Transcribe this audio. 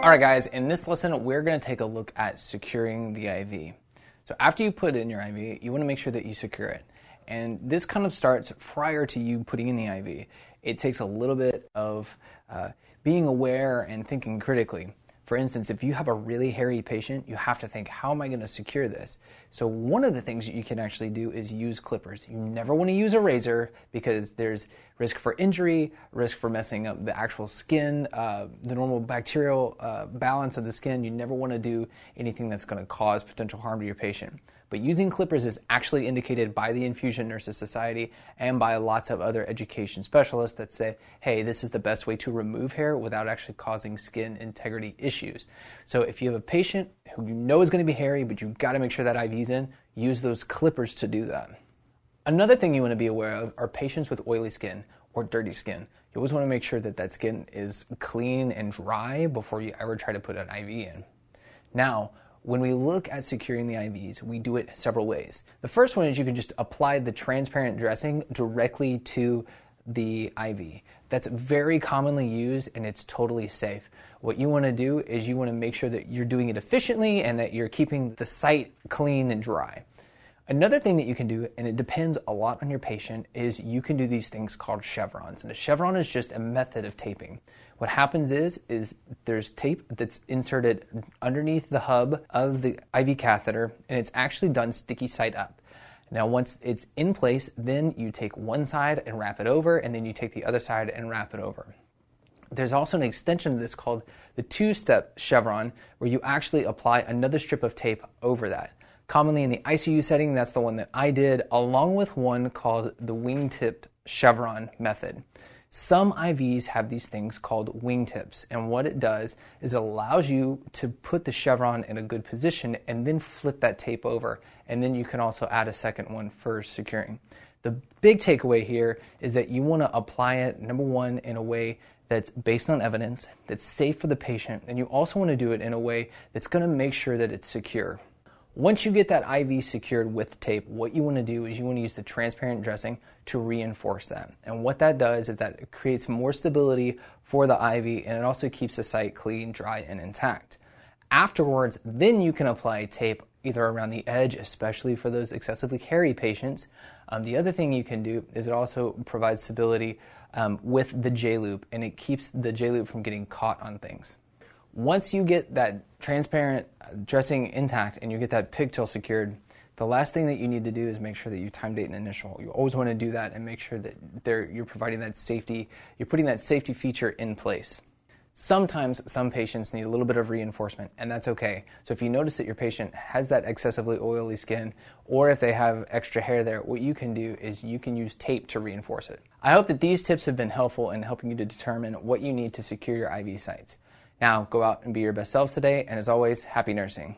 All right, guys, in this lesson, we're going to take a look at securing the IV. So after you put in your IV, you want to make sure that you secure it. And this kind of starts prior to you putting in the IV. It takes a little bit of being aware and thinking critically. For instance, if you have a really hairy patient, you have to think, how am I going to secure this? So one of the things that you can actually do is use clippers. You never want to use a razor because there's risk for injury, risk for messing up the actual skin, the normal bacterial balance of the skin. You never want to do anything that's going to cause potential harm to your patient. But using clippers is actually indicated by the Infusion Nurses Society and by lots of other education specialists that say, hey, this is the best way to remove hair without actually causing skin integrity issues. So if you have a patient who you know is going to be hairy, but you've got to make sure that IV's in, use those clippers to do that. Another thing you want to be aware of are patients with oily skin or dirty skin. You always want to make sure that that skin is clean and dry before you ever try to put an IV in. Now, when we look at securing the IVs, we do it several ways. The first one is you can just apply the transparent dressing directly to the IV. That's very commonly used and it's totally safe. What you want to do is you want to make sure that you're doing it efficiently and that you're keeping the site clean and dry. Another thing that you can do, and it depends a lot on your patient, is you can do these things called chevrons. And a chevron is just a method of taping. What happens is there's tape that's inserted underneath the hub of the IV catheter, and it's actually done sticky side up. Now, once it's in place, then you take one side and wrap it over, and then you take the other side and wrap it over. There's also an extension of this called the two-step chevron, where you actually apply another strip of tape over that. Commonly in the ICU setting, that's the one that I did, along with one called the wingtip chevron method. Some IVs have these things called wingtips, and what it does is it allows you to put the chevron in a good position and then flip that tape over, and then you can also add a second one for securing. The big takeaway here is that you want to apply it, number one, in a way that's based on evidence, that's safe for the patient, and you also want to do it in a way that's going to make sure that it's secure. Once you get that IV secured with tape, what you want to do is you want to use the transparent dressing to reinforce that. And what that does is that it creates more stability for the IV and it also keeps the site clean, dry, and intact. Afterwards, then you can apply tape either around the edge, especially for those excessively hairy patients. The other thing you can do is it also provides stability with the J-loop, and it keeps the J-loop from getting caught on things. Once you get that transparent dressing intact and you get that pigtail secured, the last thing that you need to do is make sure that you time, date, and initial. You always want to do that and make sure that you're providing that safety, you're putting that safety feature in place. Sometimes some patients need a little bit of reinforcement, and that's okay. So if you notice that your patient has that excessively oily skin, or if they have extra hair there, what you can do is you can use tape to reinforce it. I hope that these tips have been helpful in helping you to determine what you need to secure your IV sites. Now, go out and be your best selves today, and as always, happy nursing.